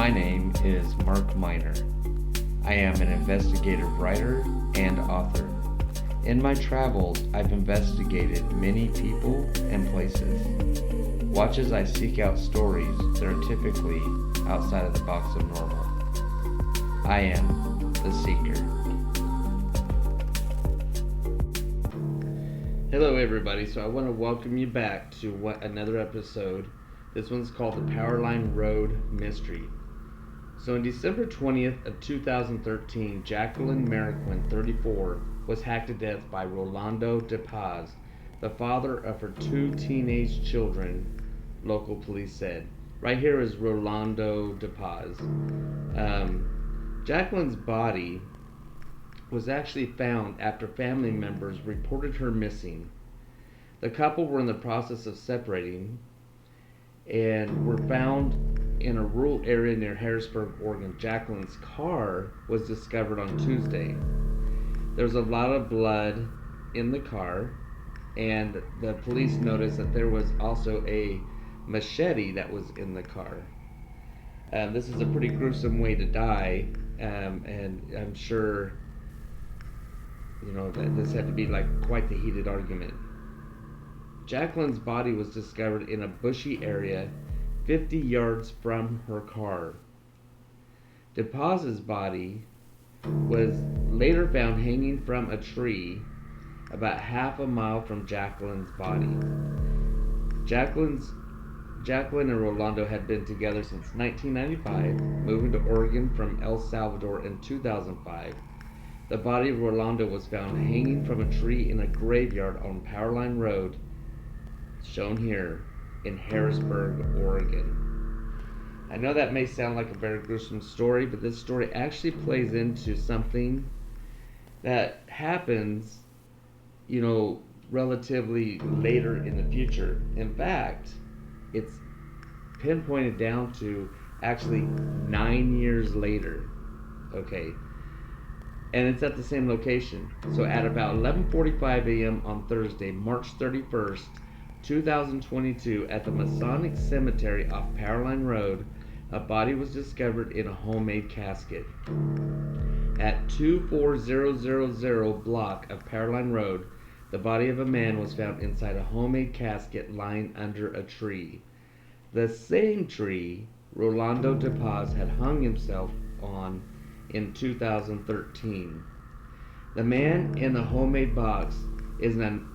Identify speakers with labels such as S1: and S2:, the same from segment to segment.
S1: My name is Mark Miner. I am an investigative writer and author. In my travels, I've investigated many people and places. Watch as I seek out stories that are typically outside of the box of normal. I am the Seeker. Hello everybody, so I want to welcome you back to another episode. This one's called the Powerline Road Mystery. So on December 20th of 2013, Jacqueline Mariquin, 34, was hacked to death by Rolando De Paz, the father of her two teenage children, local police said. Right here is Rolando De Paz. Jacqueline's body was actually found after family members reported her missing. The couple were in the process of separating and were found in a rural area near Harrisburg, Oregon. Jacqueline's car was discovered on Tuesday. There was a lot of blood in the car, and the police noticed that there was also a machete that was in the car. This is a pretty gruesome way to die, and I'm sure that this had to be like quite the heated argument. Jacqueline's body was discovered in a bushy area 50 yards from her car. De Paz's body was later found hanging from a tree about half a mile from Jacqueline's body. Jacqueline and Rolando had been together since 1995, moving to Oregon from El Salvador in 2005. The body of Rolando was found hanging from a tree in a graveyard on Powerline Road, shown here in Harrisburg, Oregon. I know that may sound like a very gruesome story, but this story actually plays into something that happens, relatively later in the future. In fact, it's pinpointed down to actually 9 years later. Okay. And it's at the same location. So at about 11:45 a.m. on Thursday, March 31st, 2022, at the Masonic Cemetery off Powerline Road, a body was discovered in a homemade casket. At 24000 block of Powerline Road, the body of a man was found inside a homemade casket lying under a tree. The same tree Rolando De Paz had hung himself on in 2013. The man in the homemade box is an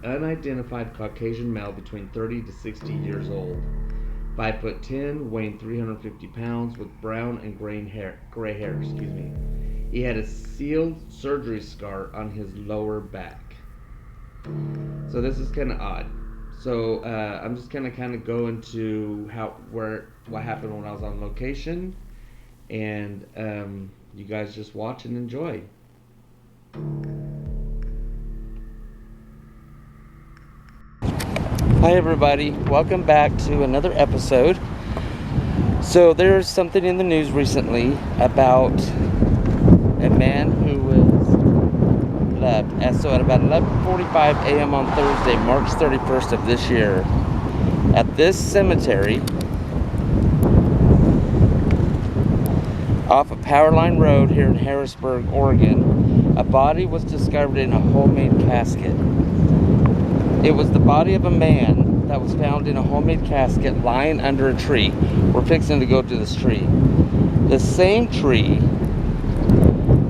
S1: unidentified Caucasian male between 30 to 60 years old, 5'10", weighing 350 pounds, with brown and gray hair. He had a sealed surgery scar on his lower back. So this is kind of odd. So I'm just gonna kind of go into what happened when I was on location, and you guys just watch and enjoy. Hi everybody, welcome back to another episode. So there's something in the news recently about a man who was left. So at about 11:45 a.m. on Thursday, March 31st of this year, at this cemetery off of Powerline Road here in Harrisburg, Oregon, a body was discovered in a homemade casket. It was the body of a man that was found in a homemade casket lying under a tree. We're fixing to go to this tree. The same tree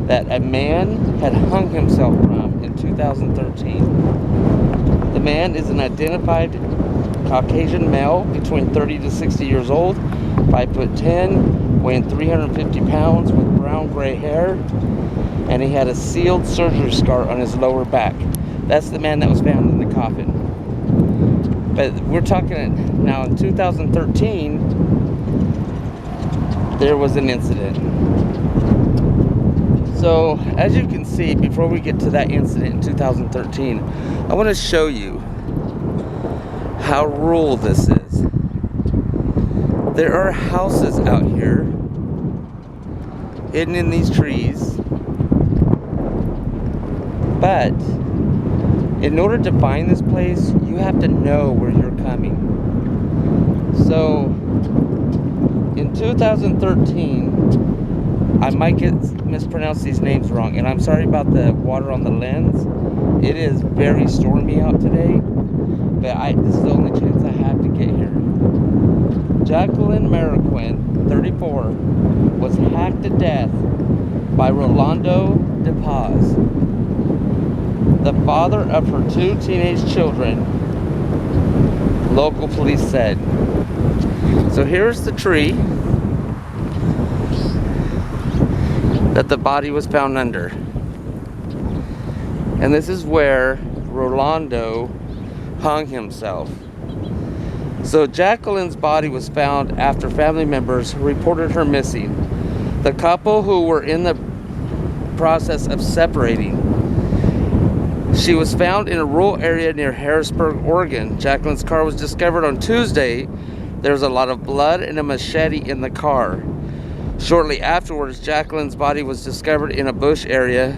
S1: that a man had hung himself from in 2013. The man is an identified Caucasian male between 30 to 60 years old, 5'10", weighing 350 pounds, with brown gray hair, and he had a sealed surgery scar on his lower back. That's the man that was found in the coffin. But we're talking now in 2013, there was an incident. So as you can see, before we get to that incident in 2013, I want to show you how rural this is. There are houses out here hidden in these trees, but in order to find this place, you have to know where you're coming. So in in 2013, I might mispronounce these names wrong, and I'm sorry about the water on the lens. It is very stormy out today, but this is the only chance I have to get here. Jacqueline Mariquin, 34, was hacked to death by Rolando De Paz, the father of her 2 teenage children, local police said. So here's the tree that the body was found under. And this is where Rolando hung himself. So Jacqueline's body was found after family members reported her missing. The couple, who were in the process of separating, she was found in a rural area near Harrisburg, Oregon. Jacqueline's car was discovered on Tuesday. There was a lot of blood and a machete in the car. Shortly afterwards, Jacqueline's body was discovered in a bushy area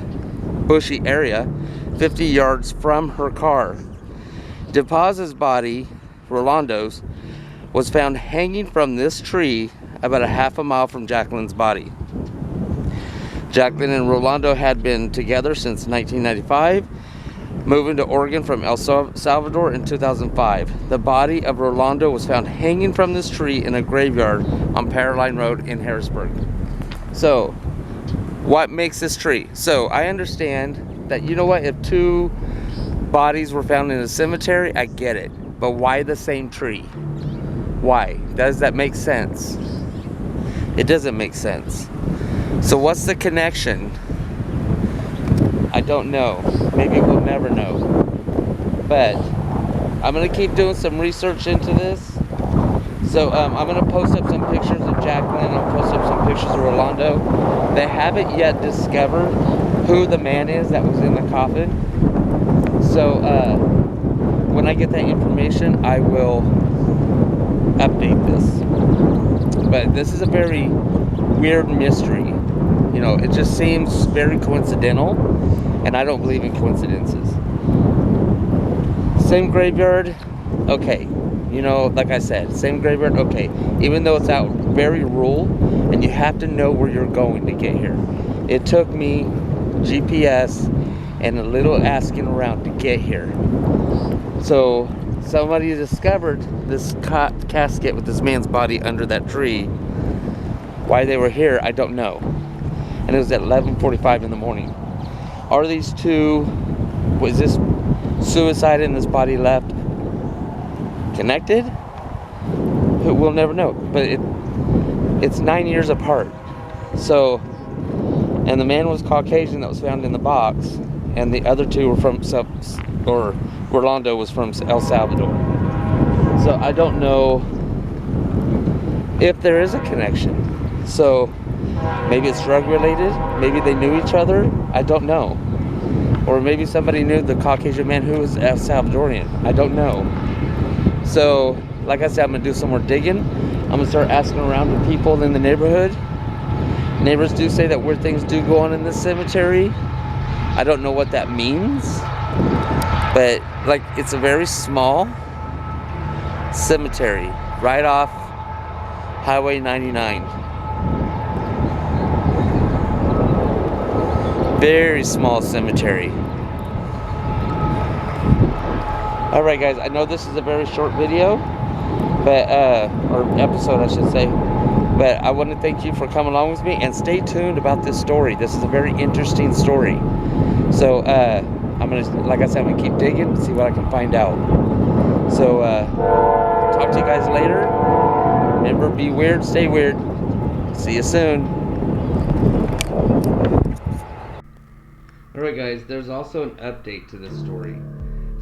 S1: 50 yards from her car. De Paz's body, Rolando's, was found hanging from this tree about a half a mile from Jacqueline's body. Jacqueline and Rolando had been together since 1995, moving to Oregon from El Salvador in 2005. The body of Rolando was found hanging from this tree in a graveyard on Powerline Road in Harrisburg. So, what makes this tree? So, I understand that, you know what, if 2 bodies were found in a cemetery, I get it. But why the same tree? Why? Does that make sense? It doesn't make sense. So what's the connection? I don't know. Maybe we'll never know. But I'm going to keep doing some research into this. So I'm going to post up some pictures of Jacqueline. I'll post up some pictures of Rolando. They haven't yet discovered who the man is that was in the coffin. So when I get that information, I will update this. But this is a very weird mystery. You know, it just seems very coincidental, and I don't believe in coincidences. Same graveyard, okay. You know, like I said, same graveyard, okay. Even though it's out very rural, and you have to know where you're going to get here. It took me GPS and a little asking around to get here. So somebody discovered this casket with this man's body under that tree. Why they were here, I don't know. And it was at 11:45 in the morning. Are these 2, was this suicide and this body left connected? We'll never know. But it's 9 years apart. So, and the man was Caucasian that was found in the box, and the other 2 were from Rolando was from El Salvador. So I don't know if there is a connection. So maybe it's drug related. Maybe they knew each other. I don't know. Or maybe somebody knew the Caucasian man who was El Salvadorian. I don't know. So like I said, I'm going to do some more digging. I'm going to start asking around to people in the neighborhood. Neighbors do say that weird things do go on in this cemetery. I don't know what that means. But like, it's a very small cemetery right off Highway 99. Very small cemetery. Alright guys, I know this is a very short video, but or episode I should say, but I want to thank you for coming along with me, and stay tuned about this story. This is a very interesting story. So I'm gonna, like I said, I'm gonna keep digging, see what I can find out. So talk to you guys later. Remember, be weird, stay weird. See you soon. Alright guys, there's also an update to this story.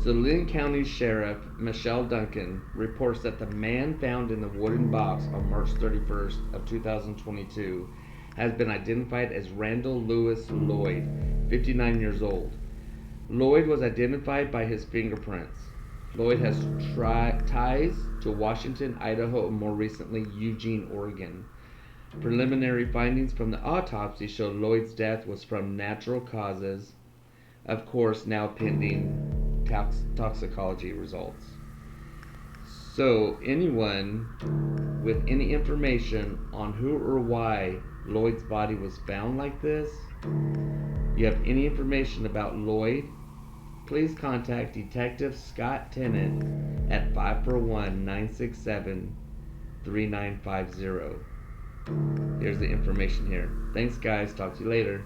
S1: So Lynn County Sheriff Michelle Duncan reports that the man found in the wooden box on March 31st of 2022 has been identified as Randall Lewis Lloyd, 59 years old. Lloyd was identified by his fingerprints. Lloyd has ties to Washington, Idaho, and more recently Eugene, Oregon. Preliminary findings from the autopsy show Lloyd's death was from natural causes, of course now pending toxicology results. So anyone with any information on who or why Lloyd's body was found like this, you have any information about Lloyd, please contact Detective Scott Tennant at 541-967-3950. Here's the information here. Thanks, guys. Talk to you later.